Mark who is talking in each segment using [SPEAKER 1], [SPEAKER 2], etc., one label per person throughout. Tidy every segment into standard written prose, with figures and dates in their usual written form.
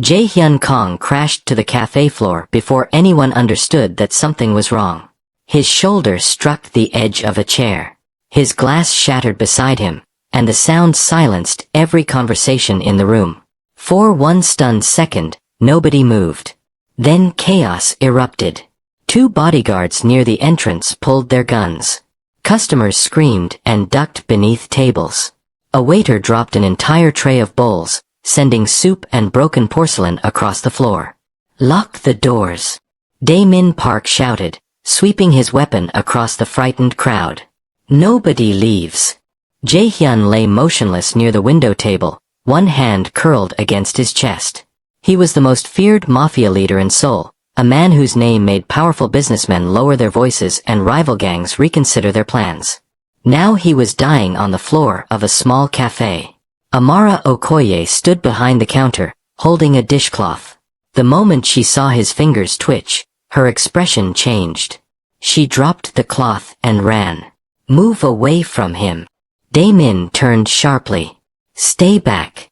[SPEAKER 1] Jae-hyun Kang crashed to the cafe floor before anyone understood that something was wrong. His shoulder struck the edge of a chair. His glass shattered beside him, and the sound silenced every conversation in the room. For one stunned second, nobody moved. Then chaos erupted. Two bodyguards near the entrance pulled their guns. Customers screamed and ducked beneath tables. A waiter dropped an entire tray of bowls, sending soup and broken porcelain across the floor. "Lock the doors," Dae-min Park shouted, sweeping his weapon across the frightened crowd. "Nobody leaves." Jae-hyun lay motionless near the window table, one hand curled against his chest. He was the most feared mafia leader in Seoul, a man whose name made powerful businessmen lower their voices and rival gangs reconsider their plans. Now he was dying on the floor of a small cafe. Amara Okoye stood behind the counter, holding a dishcloth. The moment she saw his fingers twitch, her expression changed. She dropped the cloth and ran. "Move away from him." Dae-min turned sharply. "Stay back."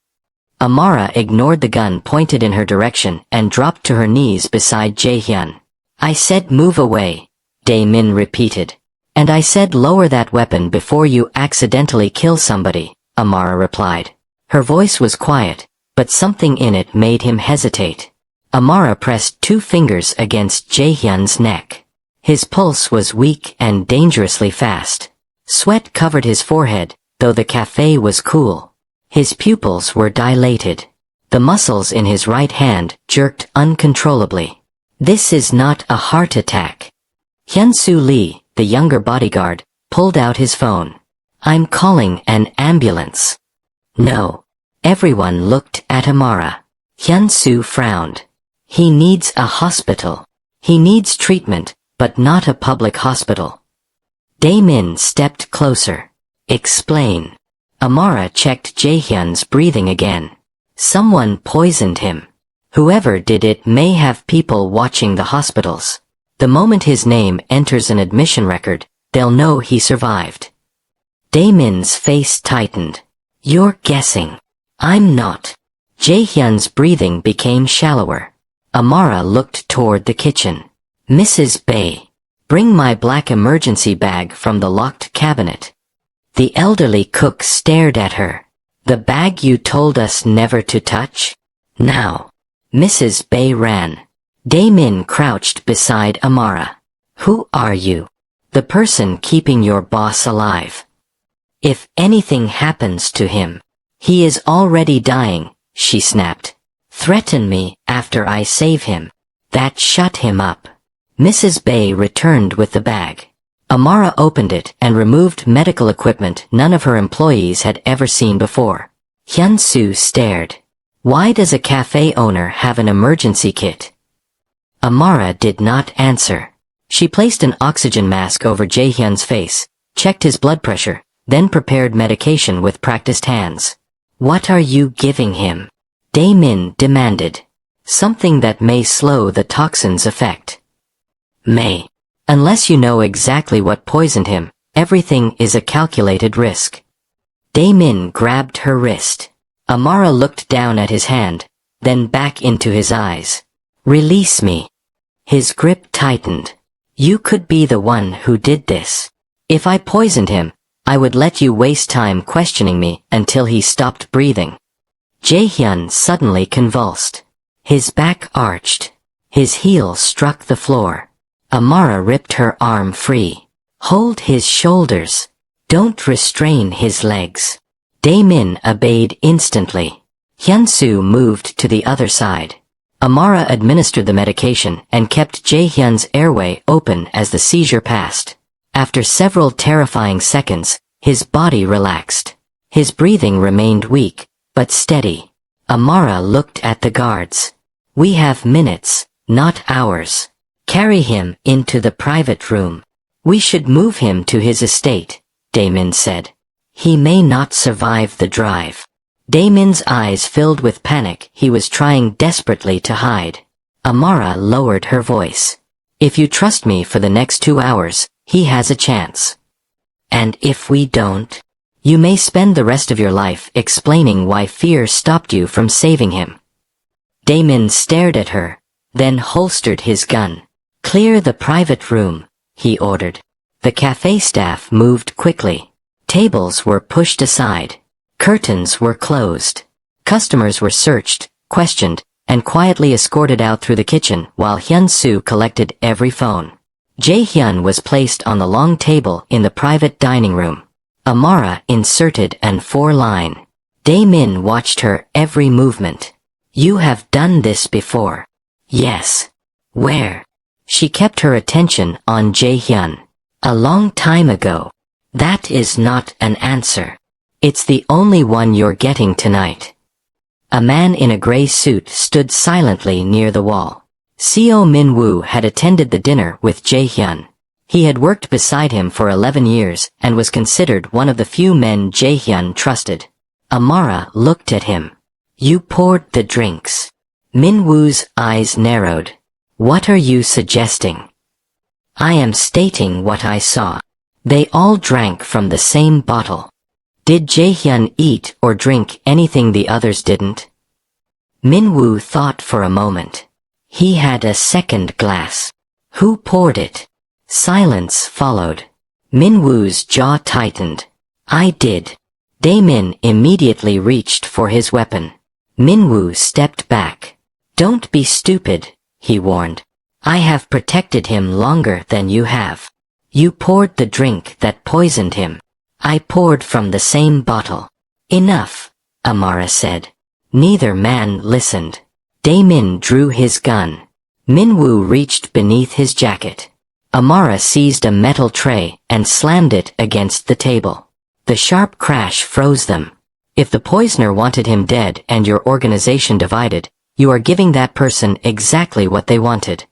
[SPEAKER 1] Amara ignored the gun pointed in her direction and dropped to her knees beside Jae-hyun. "I said move away," Dae-min repeated. "And I said lower that weapon before you accidentally kill somebody," Amara replied. Her voice was quiet, but something in it made him hesitate. Amara pressed two fingers against Jae-hyun's neck. His pulse was weak and dangerously fast. Sweat covered his forehead, though the cafe was cool. His pupils were dilated. The muscles in his right hand jerked uncontrollably. "This is not a heart attack." Hyun-soo Lee, the younger bodyguard, pulled out his phone. "I'm calling an ambulance." "No." Everyone looked at Amara. Hyun-soo frowned. "He needs a hospital. He needs treatment, but not a public hospital." Dae-min stepped closer. "Explain." Amara checked Jae-hyun's breathing again. "Someone poisoned him. Whoever did it may have people watching the hospitals. The moment his name enters an admission record, they'll know he survived." Dae-min's face tightened. "You're guessing." "I'm not." Jae-hyun's breathing became shallower. Amara looked toward the kitchen. "Mrs. Bae, bring my black emergency bag from the locked cabinet." The elderly cook stared at her. "The bag you told us never to touch? Now." Mrs. Bae ran. Dae-min crouched beside Amara. "Who are you?" "The person keeping your boss alive. If anything happens to him, he is already dying," she snapped. "Threaten me after I save him. That shut him up." Mrs. Bae returned with the bag. Amara opened it and removed medical equipment none of her employees had ever seen before. Hyun-soo stared. "Why does a cafe owner have an emergency kit?" Amara did not answer. She placed an oxygen mask over Jae-hyun's face, checked his blood pressure, then prepared medication with practiced hands. "What are you giving him?" Dae-min demanded. "Something that may slow the toxin's effect." "May. Unless you know exactly what poisoned him, everything is a calculated risk." Dae-min grabbed her wrist. Amara looked down at his hand, then back into his eyes. "Release me." His grip tightened. "You could be the one who did this. If I poisoned him, I would let you waste time questioning me until he stopped breathing." Jae-hyun suddenly convulsed. His back arched. His heel struck the floor. Amara ripped her arm free. "Hold his shoulders. Don't restrain his legs." Dae-min obeyed instantly. Hyun-soo moved to the other side. Amara administered the medication and kept Jae-hyun's airway open as the seizure passed. After several terrifying seconds, his body relaxed. His breathing remained weak, but steady. Amara looked at the guards. "We have minutes, not hours. Carry him into the private room." "We should move him to his estate," Dae-min said. "He may not survive the drive." Dae-min's eyes filled with panic he was trying desperately to hide. Amara lowered her voice. "If you trust me for the next 2 hours, he has a chance. And if we don't, you may spend the rest of your life explaining why fear stopped you from saving him." Daemin stared at her, then holstered his gun. Clear the private room, he ordered. The cafe staff moved quickly. Tables were pushed aside. Curtains were closed. Customers were searched, questioned, and quietly escorted out through the kitchen while Hyun-soo collected every phone. Jae-hyun was placed on the long table in the private dining room. Amara inserted an 4-line. Daemin watched her every movement. You have done this before. Yes. Where? She kept her attention on Jae-hyun. A long time ago. That is not an answer. It's the only one you're getting tonight. A man in a gray suit stood silently near the wall. Seo Min-woo had attended the dinner with Jae-hyun. He had worked beside him for 11 years and was considered one of the few men Jae-hyun trusted. Amara looked at him. You poured the drinks. Min-woo's eyes narrowed. What are you suggesting? I am stating what I saw. They all drank from the same bottle. Did Jae-hyun eat or drink anything the others didn't? Min-woo thought for a moment. He had a second glass. Who poured it? Silence followed. Min-woo's jaw tightened. I did. Daemin immediately reached for his weapon. Min-woo stepped back. Don't be stupid, he warned. I have protected him longer than you have. You poured the drink that poisoned him. I poured from the same bottle. Enough, Amara said. Neither man listened. Daemin drew his gun. Min-woo reached beneath his jacket. Amara seized a metal tray and slammed it against the table. The sharp crash froze them. If the poisoner wanted him dead and your organization divided, you are giving that person exactly what they wanted.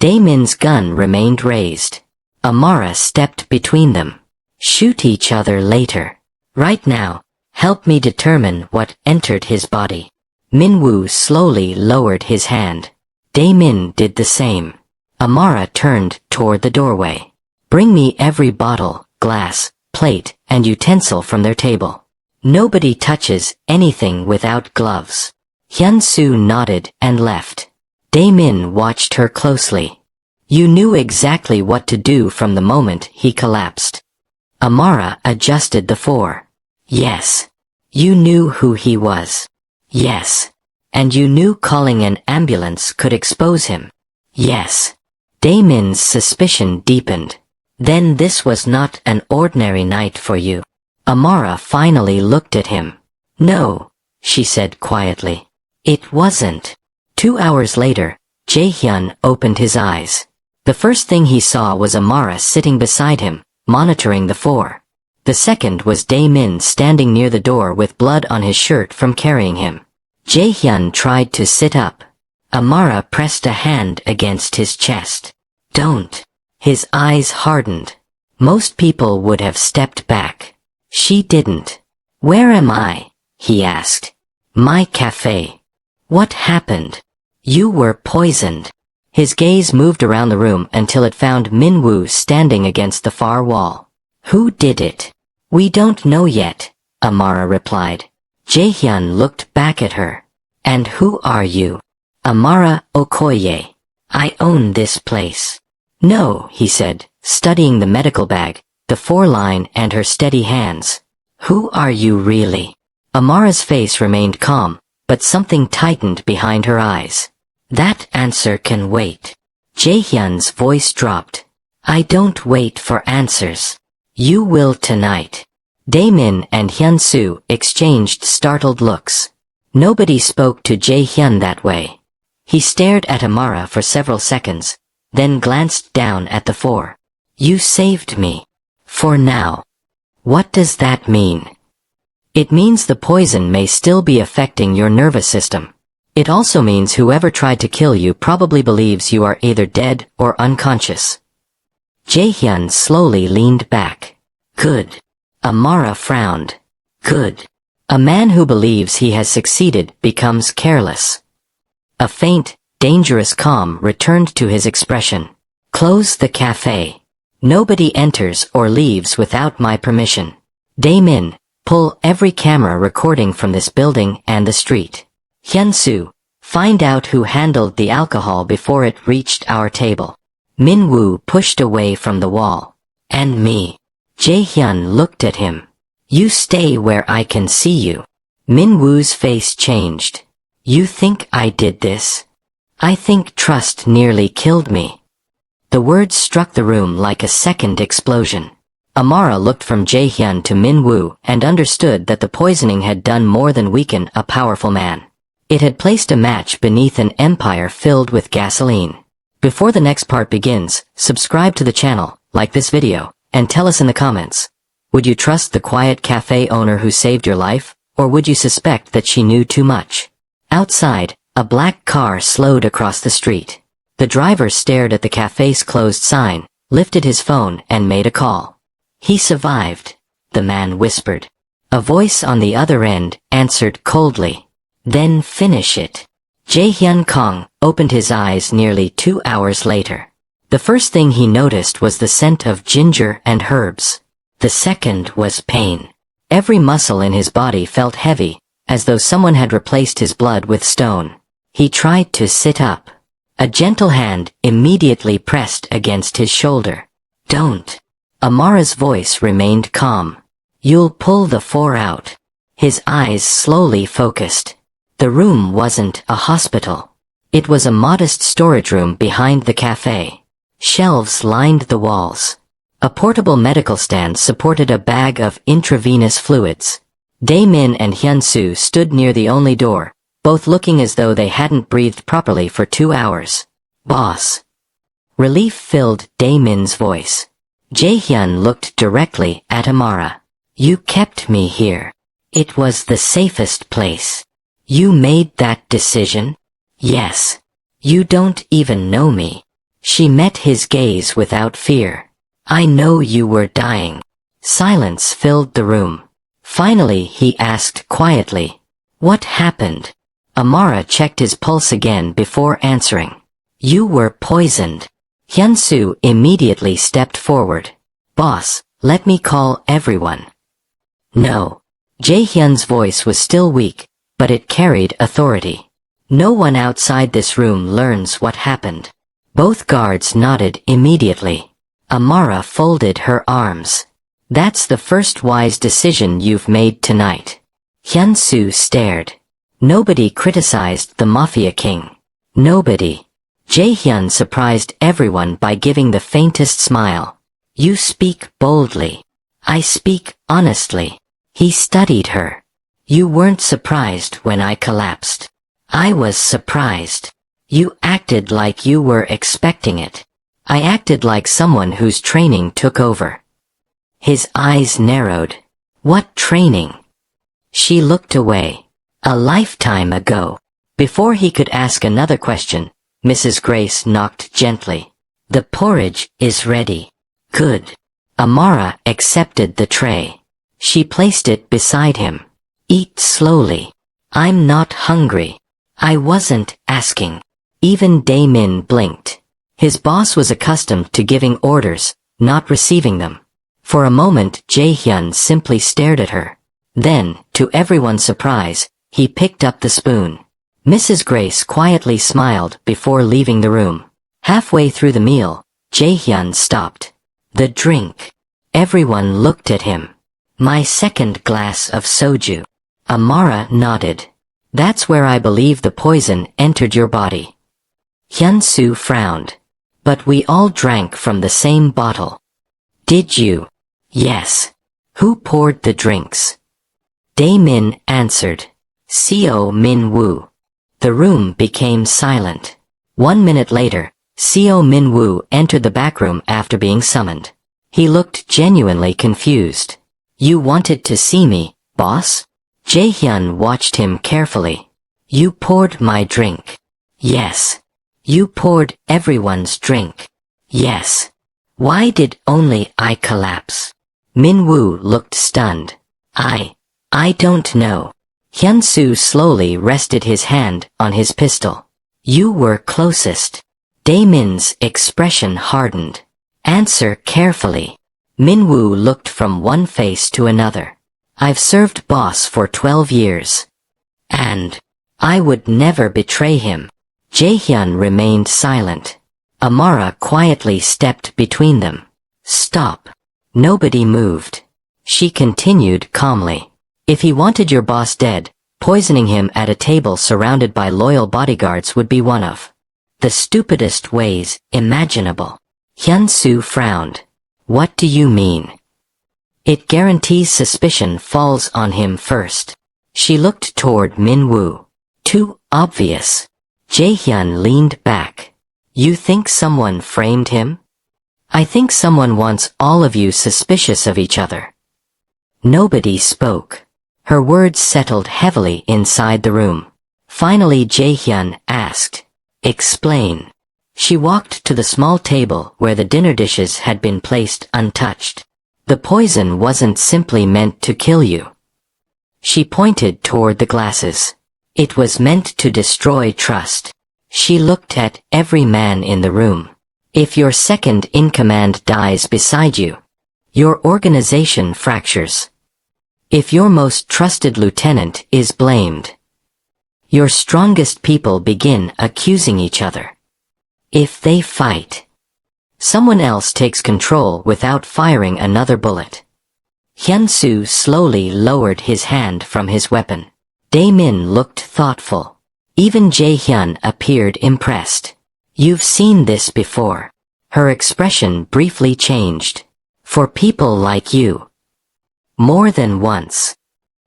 [SPEAKER 1] Daemin's gun remained raised. Amara stepped between them. Shoot each other later. Right now, help me determine what entered his body. Min-woo slowly lowered his hand. Daemin did the same. Amara turned toward the doorway. Bring me every bottle, glass, plate, and utensil from their table. Nobody touches anything without gloves. Hyun-soo nodded and left. Daemin watched her closely. You knew exactly what to do from the moment he collapsed. Amara adjusted the 4. Yes. You knew who he was. Yes. And you knew calling an ambulance could expose him. Yes. Daemin's suspicion deepened. Then this was not an ordinary night for you. Amara finally looked at him. No, she said quietly. It wasn't. 2 hours later, Jae-hyun opened his eyes. The first thing he saw was Amara sitting beside him, monitoring the 4. The second was Daemin standing near the door with blood on his shirt from carrying him. Jae-hyun tried to sit up. Amara pressed a hand against his chest. Don't. His eyes hardened. Most people would have stepped back. She didn't. Where am I? He asked. My cafe. What happened? You were poisoned. His gaze moved around the room until it found Min-woo standing against the far wall. Who did it? We don't know yet, Amara replied. Jae-hyun looked back at her. And who are you? Amara Okoye. I own this place. No, he said, studying the medical bag, the 4-line and her steady hands. Who are you really? Amara's face remained calm, but something tightened behind her eyes. That answer can wait. Jae-hyun's voice dropped. I don't wait for answers. You will tonight. Daemin and Hyun-soo exchanged startled looks. Nobody spoke to Jae-hyun that way. He stared at Amara for several seconds, then glanced down at the 4. You saved me. For now. What does that mean? It means the poison may still be affecting your nervous system. It also means whoever tried to kill you probably believes you are either dead or unconscious. Jae-hyun slowly leaned back. Good. Amara frowned. Good. A man who believes he has succeeded becomes careless. A faint, dangerous calm returned to his expression. Close the cafe. Nobody enters or leaves without my permission. Daemin, pull every camera recording from this building and the street. Hyun-soo, Find out who handled the alcohol before it reached our table. Min-woo pushed away from the wall. And me. Jae-hyun looked at him. You stay where I can see you. Min-woo's face changed. You think I did this? I think trust nearly killed me. The words struck the room like a second explosion. Amara looked from Jae-hyun to Min-woo and understood that the poisoning had done more than weaken a powerful man. It had placed a match beneath an empire filled with gasoline. Before the next part begins, subscribe to the channel, like this video, and tell us in the comments. Would you trust the quiet cafe owner who saved your life, or would you suspect that she knew too much? Outside, a black car slowed across the street. The driver stared at the cafe's closed sign, lifted his phone and made a call. He survived, the man whispered. A voice on the other end answered coldly. Then finish it. Jae-hyun Kang opened his eyes nearly 2 hours later. The first thing he noticed was the scent of ginger and herbs. The second was pain. Every muscle in his body felt heavy, as though someone had replaced his blood with stone. He tried to sit up. A gentle hand immediately pressed against his shoulder. Don't. Amara's voice remained calm. You'll pull the 4 out. His eyes slowly focused. The room wasn't a hospital. It was a modest storage room behind the cafe. Shelves lined the walls. A portable medical stand supported a bag of intravenous fluids. Dae-min and Hyun-soo stood near the only door, both looking as though they hadn't breathed properly for 2 hours. Boss. Relief filled Dae-min's voice. Jae-hyun looked directly at Amara. You kept me here. It was the safest place. You made that decision? Yes. You don't even know me. She met his gaze without fear. I know you were dying. Silence filled the room. Finally he asked quietly. What happened? Amara checked his pulse again before answering. You were poisoned. Hyun-soo immediately stepped forward. Boss, let me call everyone. No. Jae-hyun's voice was still weak, but it carried authority. No one outside this room learns what happened. Both guards nodded immediately. Amara folded her arms. That's the first wise decision you've made tonight. Hyun-soo stared. Nobody criticized the Mafia king. Nobody. Jae-hyun surprised everyone by giving the faintest smile. You speak boldly. I speak honestly. He studied her. You weren't surprised when I collapsed. I was surprised. You acted like you were expecting it. I acted like someone whose training took over. His eyes narrowed. What training? She looked away. A lifetime ago. Before he could ask another question, Mrs. Grace knocked gently. The porridge is ready. Good. Amara accepted the tray. She placed it beside him. Eat slowly. I'm not hungry. I wasn't asking. Even Dae-min blinked. His boss was accustomed to giving orders, not receiving them. For a moment Jae-hyun simply stared at her. Then, to everyone's surprise, he picked up the spoon. Mrs. Grace quietly smiled before leaving the room. Halfway through the meal, Jae-hyun stopped. The drink. Everyone looked at him. My second glass of soju. Amara nodded. That's where I believe the poison entered your body. Hyun-soo frowned. But we all drank from the same bottle. Did you? Yes. Who poured the drinks? Dae-min answered. Seo Min-woo. The room became silent. 1 minute later, Seo Min-woo entered the back room after being summoned. He looked genuinely confused. You wanted to see me, boss? Jae-hyun watched him carefully. You poured my drink. Yes. You poured everyone's drink. Yes. Why did only I collapse? Min-woo looked stunned. I don't know. Hyun-soo slowly rested his hand on his pistol. You were closest. Dae-min's expression hardened. Answer carefully. Min-woo looked from one face to another. I've served boss for 12 years. And I would never betray him. Jae-hyun remained silent. Amara quietly stepped between them. Stop. Nobody moved. She continued calmly. If he wanted your boss dead, poisoning him at a table surrounded by loyal bodyguards would be one of the stupidest ways imaginable. Hyun-soo frowned. What do you mean? It guarantees suspicion falls on him first. She looked toward Min-woo. Too obvious. Jae-hyun leaned back. You think someone framed him? I think someone wants all of you suspicious of each other. Nobody spoke. Her words settled heavily inside the room. Finally Jae-hyun asked, Explain. She walked to the small table where the dinner dishes had been placed untouched. The poison wasn't simply meant to kill you. She pointed toward the glasses. It was meant to destroy trust. She looked at every man in the room. If your second in command dies beside you, your organization fractures. If your most trusted lieutenant is blamed, your strongest people begin accusing each other. If they fight, someone else takes control without firing another bullet. Hyun-soo slowly lowered his hand from his weapon. Dae-min looked thoughtful. Even Jae-hyun appeared impressed. You've seen this before. Her expression briefly changed. For people like you. More than once.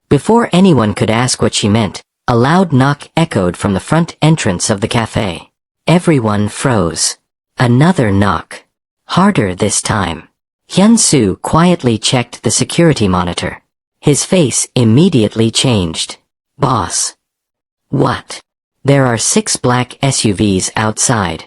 [SPEAKER 1] Before anyone could ask what she meant, a loud knock echoed from the front entrance of the cafe. Everyone froze. Another knock. Harder this time. Hyun-soo quietly checked the security monitor. His face immediately changed. Boss. What? There are 6 black SUVs outside.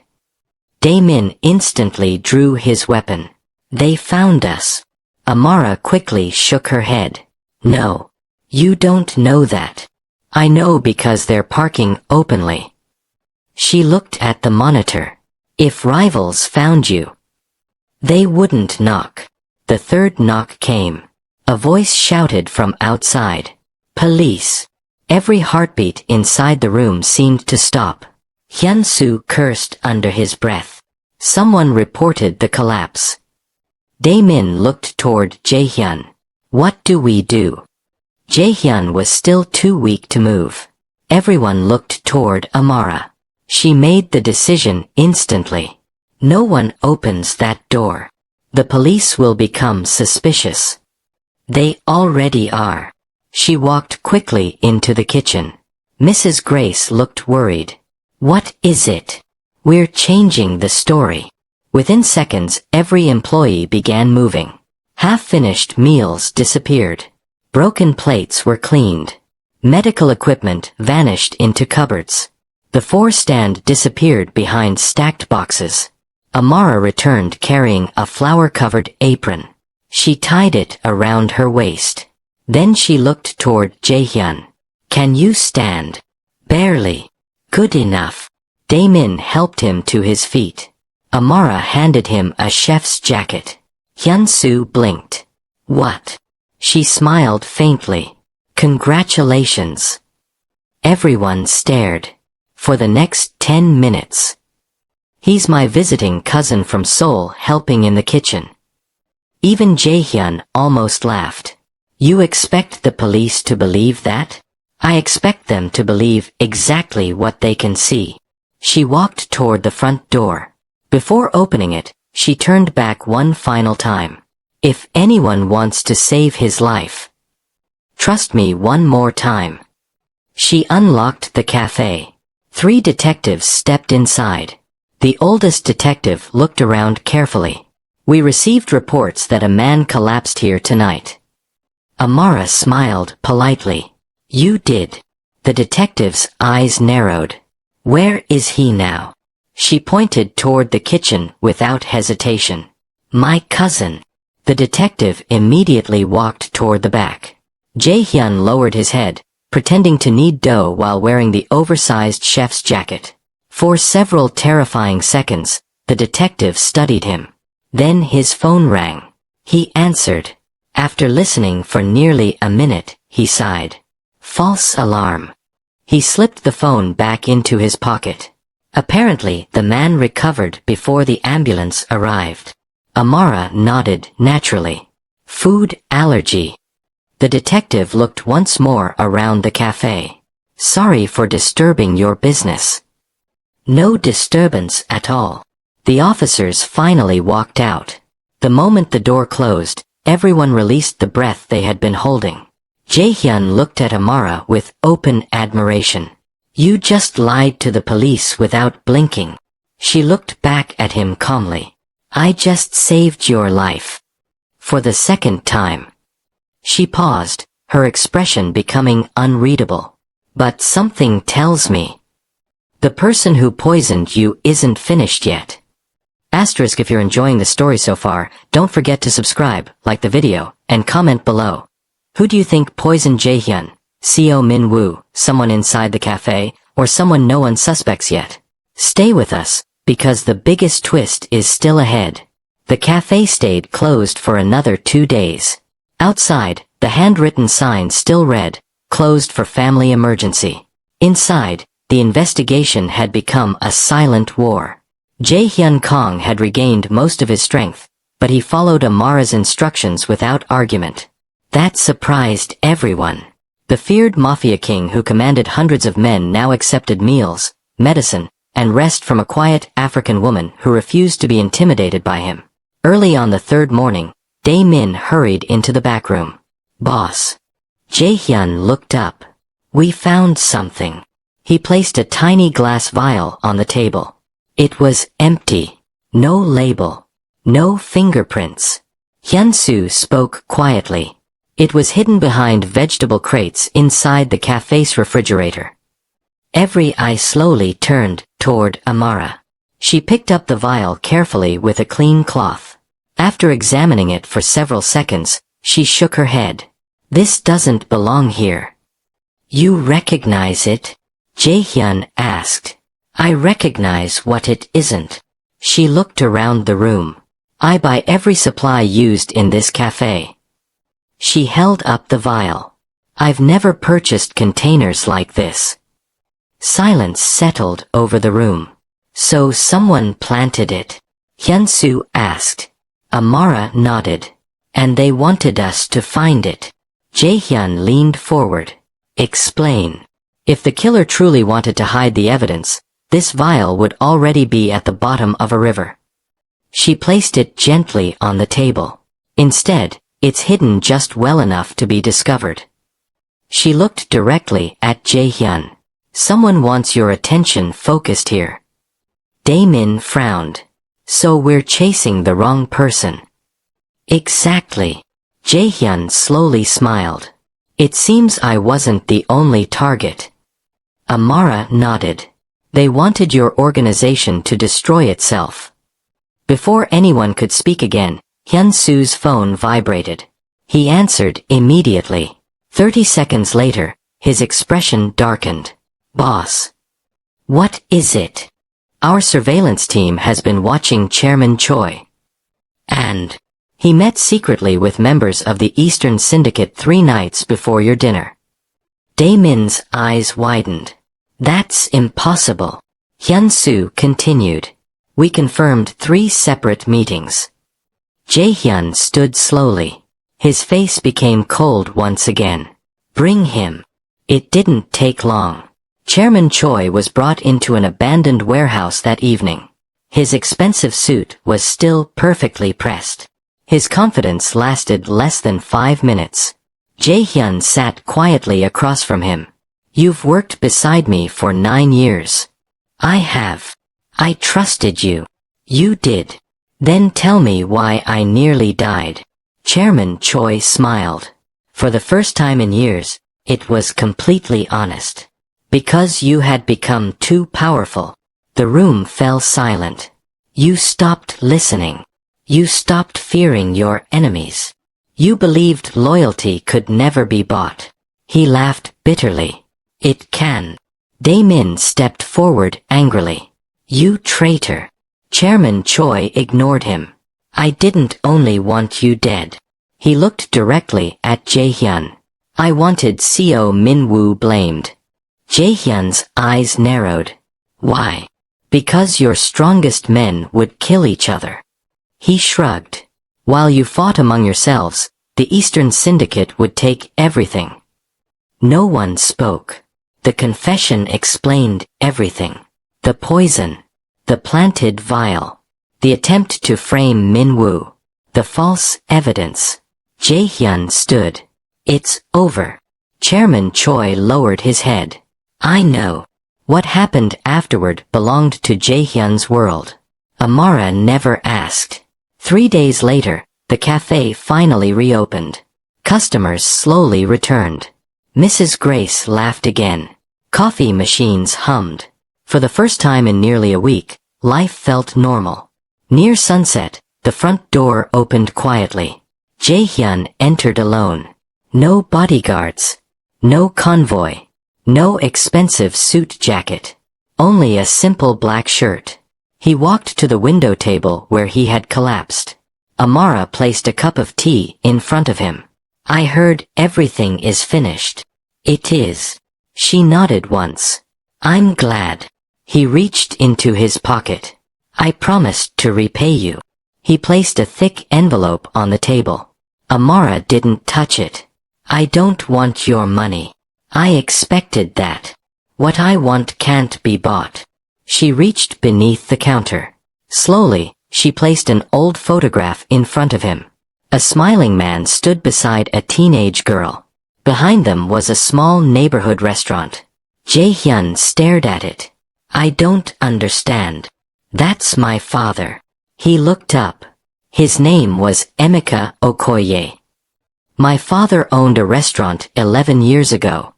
[SPEAKER 1] Dae-min instantly drew his weapon. They found us. Amara quickly shook her head. No. You don't know that. I know because they're parking openly. She looked at the monitor. If rivals found you, they wouldn't knock. The third knock came. A voice shouted from outside. Police. Every heartbeat inside the room seemed to stop. Hyun-soo cursed under his breath. Someone reported the collapse. Dae-min looked toward Jae-hyun. What do we do? Jae-hyun was still too weak to move. Everyone looked toward Amara. She made the decision instantly. No one opens that door. The police will become suspicious. They already are. She walked quickly into the kitchen. Mrs. Grace looked worried. What is it? We're changing the story. Within seconds, every employee began moving. Half-finished meals disappeared. Broken plates were cleaned. Medical equipment vanished into cupboards. The 4-stand disappeared behind stacked boxes. Amara returned carrying a flour-covered apron. She tied it around her waist. Then she looked toward Jae-hyun. Can you stand? Barely. Good enough. Dae-min helped him to his feet. Amara handed him a chef's jacket. Hyun-soo blinked. What? She smiled faintly. Congratulations. Everyone stared. For the next 10 minutes. He's my visiting cousin from Seoul helping in the kitchen. Even Jae-hyun almost laughed. You expect the police to believe that? I expect them to believe exactly what they can see. She walked toward the front door. Before opening it, she turned back one final time. If anyone wants to save his life, trust me one more time. She unlocked the cafe. 3 detectives stepped inside. The oldest detective looked around carefully. We received reports that a man collapsed here tonight. Amara smiled politely. You did. The detective's eyes narrowed. Where is he now? She pointed toward the kitchen without hesitation. My cousin. The detective immediately walked toward the back. Jae-hyun lowered his head, pretending to knead dough while wearing the oversized chef's jacket. For several terrifying seconds, the detective studied him. Then his phone rang. He answered. After listening for nearly a minute, he sighed. False alarm. He slipped the phone back into his pocket. Apparently, the man recovered before the ambulance arrived. Amara nodded naturally. Food allergy. The detective looked once more around the cafe. Sorry for disturbing your business. No disturbance at all. The officers finally walked out. The moment the door closed, everyone released the breath they had been holding. Jae-hyun looked at Amara with open admiration. You just lied to the police without blinking. She looked back at him calmly. I just saved your life. For the second time. She paused, her expression becoming unreadable. But something tells me. The person who poisoned you isn't finished yet. Asterisk if you're enjoying the story so far, don't forget to subscribe, like the video, and comment below. Who do you think poisoned Jae-hyun? Seo Min-woo, someone inside the cafe, or someone no one suspects yet? Stay with us, because the biggest twist is still ahead. The cafe stayed closed for another 2 days. Outside, the handwritten sign still read, closed for family emergency. Inside, the investigation had become a silent war. Jae-hyun Kang had regained most of his strength, but he followed Amara's instructions without argument. That surprised everyone. The feared Mafia king who commanded hundreds of men now accepted meals, medicine, and rest from a quiet African woman who refused to be intimidated by him. Early on the third morning, Dae-min hurried into the back room. Boss. Jae-hyun looked up. We found something. He placed a tiny glass vial on the table. It was empty. No label. No fingerprints. Hyun-soo spoke quietly. It was hidden behind vegetable crates inside the cafe's refrigerator. Every eye slowly turned toward Amara. She picked up the vial carefully with a clean cloth. After examining it for several seconds, she shook her head. This doesn't belong here. You recognize it? Jae-hyun asked. I recognize what it isn't. She looked around the room. I buy every supply used in this cafe. She held up the vial. I've never purchased containers like this. Silence settled over the room. So someone planted it? Hyun-soo asked. Amara nodded. And they wanted us to find it. Jae-hyun leaned forward. Explain. If the killer truly wanted to hide the evidence, this vial would already be at the bottom of a river. She placed it gently on the table. Instead, it's hidden just well enough to be discovered. She looked directly at Jae-hyun. Someone wants your attention focused here. Dae-min frowned. So we're chasing the wrong person. Exactly. Jae-hyun slowly smiled. It seems I wasn't the only target. Amara nodded. They wanted your organization to destroy itself. Before anyone could speak again, Hyun-soo's phone vibrated. He answered immediately. 30 seconds later, his expression darkened. Boss. What is it? Our surveillance team has been watching Chairman Choi. And he met secretly with members of the Eastern Syndicate 3 nights before your dinner. Dae-min's eyes widened. That's impossible. Hyun-soo continued. We confirmed 3 separate meetings. Jae-hyun stood slowly. His face became cold once again. Bring him. It didn't take long. Chairman Choi was brought into an abandoned warehouse that evening. His expensive suit was still perfectly pressed. His confidence lasted less than 5 minutes. Jae-hyun sat quietly across from him. You've worked beside me for 9 years. I have. I trusted you. You did. Then tell me why I nearly died. Chairman Choi smiled. For the first time in years, it was completely honest. Because you had become too powerful. The room fell silent. You stopped listening. You stopped fearing your enemies. You believed loyalty could never be bought. He laughed bitterly. It can. Dae-min stepped forward angrily. You traitor. Chairman Choi ignored him. I didn't only want you dead. He looked directly at Jae-hyun. I wanted Seo Min-woo blamed. Jae-hyun's eyes narrowed. Why? Because your strongest men would kill each other. He shrugged. While you fought among yourselves, the Eastern Syndicate would take everything. No one spoke. The confession explained everything. The poison. The planted vial. The attempt to frame Min-woo. The false evidence. Jae-hyun stood. It's over. Chairman Choi lowered his head. I know. What happened afterward belonged to Jae-hyun's world. Amara never asked. 3 days later, the cafe finally reopened. Customers slowly returned. Mrs. Grace laughed again. Coffee machines hummed. For the first time in nearly a week, life felt normal. Near sunset, the front door opened quietly. Jae-hyun entered alone. No bodyguards. No convoy. No expensive suit jacket. Only a simple black shirt. He walked to the window table where he had collapsed. Amara placed a cup of tea in front of him. I heard everything is finished. It is. She nodded once. I'm glad. He reached into his pocket. I promised to repay you. He placed a thick envelope on the table. Amara didn't touch it. I don't want your money. I expected that. What I want can't be bought. She reached beneath the counter. Slowly, she placed an old photograph in front of him. A smiling man stood beside a teenage girl. Behind them was a small neighborhood restaurant. Jae-hyun stared at it. I don't understand. That's my father. He looked up. His name was Amara Okoye. My father owned a restaurant 11 years ago.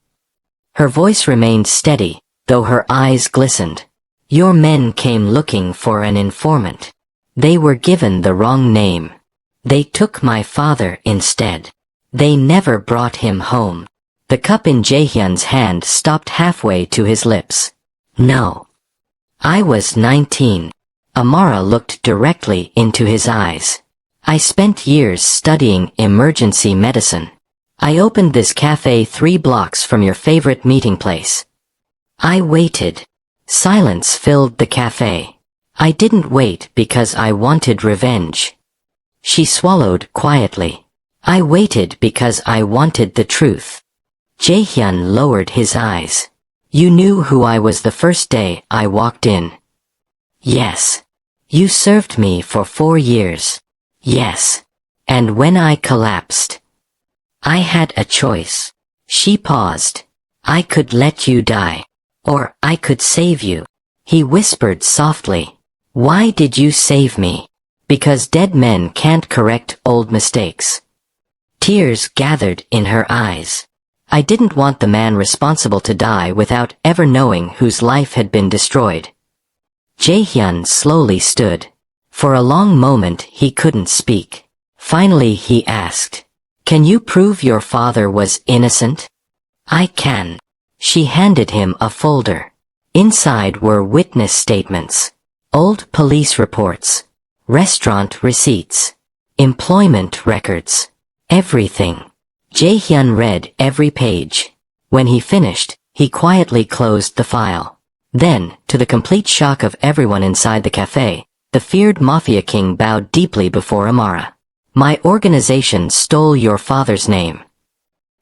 [SPEAKER 1] Her voice remained steady, though her eyes glistened. Your men came looking for an informant. They were given the wrong name. They took my father instead. They never brought him home. The cup in Jae-hyun's hand stopped halfway to his lips. No. I was 19. Amara looked directly into his eyes. I spent years studying emergency medicine. I opened this cafe 3 blocks from your favorite meeting place. I waited. Silence filled the cafe. I didn't wait because I wanted revenge. She swallowed quietly. I waited because I wanted the truth. Jae-hyun lowered his eyes. You knew who I was the first day I walked in. Yes. You served me for 4 years. Yes. And when I collapsed, I had a choice. She paused. I could let you die. Or I could save you. He whispered softly. Why did you save me? Because dead men can't correct old mistakes. Tears gathered in her eyes. I didn't want the man responsible to die without ever knowing whose life had been destroyed. Jae-hyun slowly stood. For a long moment he couldn't speak. Finally he asked, Can you prove your father was innocent? I can. She handed him a folder. Inside were witness statements, old police reports, restaurant receipts, employment records, everything. Jae-hyun read every page. When he finished, he quietly closed the file. Then, to the complete shock of everyone inside the cafe, the feared Mafia king bowed deeply before Amara. My organization stole your father's name.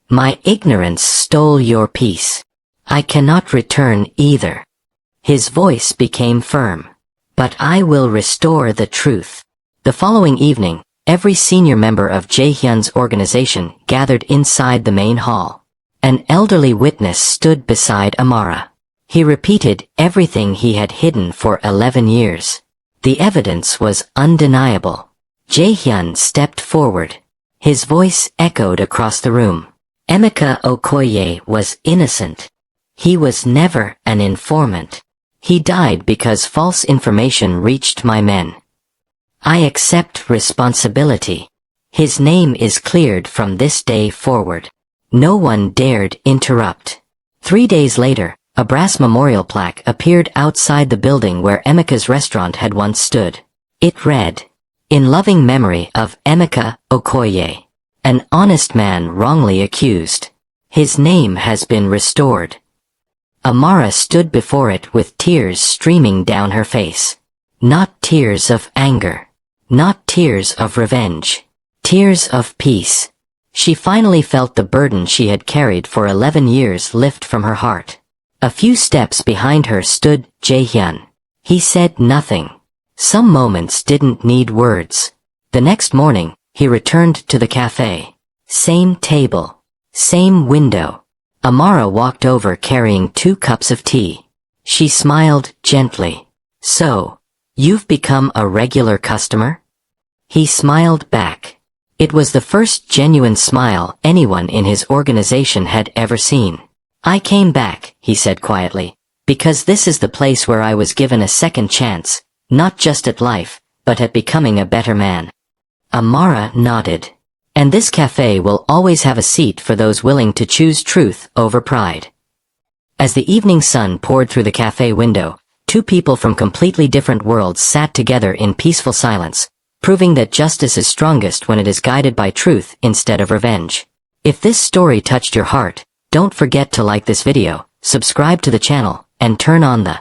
[SPEAKER 1] My ignorance stole your peace. I cannot return either. His voice became firm. But I will restore the truth. The following evening, every senior member of Jae-hyun's organization gathered inside the main hall. An elderly witness stood beside Amara. He repeated everything he had hidden for 11 years. The evidence was undeniable. Jae-hyun stepped forward. His voice echoed across the room. Amara Okoye was innocent. He was never an informant. He died because false information reached my men. I accept responsibility. His name is cleared from this day forward. No one dared interrupt. 3 days later, a brass memorial plaque appeared outside the building where Amara's restaurant had once stood. It read, In loving memory of Amara Okoye, an honest man wrongly accused. His name has been restored. Amara stood before it with tears streaming down her face. Not tears of anger. Not tears of revenge. Tears of peace. She finally felt the burden she had carried for 11 years lift from her heart. A few steps behind her stood Jae-hyun. He said nothing. Some moments didn't need words. The next morning, he returned to the cafe. Same table. Same window. Amara walked over carrying 2 cups of tea. She smiled gently. So, you've become a regular customer? He smiled back. It was the first genuine smile anyone in his organization had ever seen. I came back, he said quietly, because this is the place where I was given a second chance, not just at life, but at becoming a better man. Amara nodded. And this cafe will always have a seat for those willing to choose truth over pride. As the evening sun poured through the cafe window, 2 people from completely different worlds sat together in peaceful silence, proving that justice is strongest when it is guided by truth instead of revenge. If this story touched your heart, don't forget to like this video, subscribe to the channel, and turn on the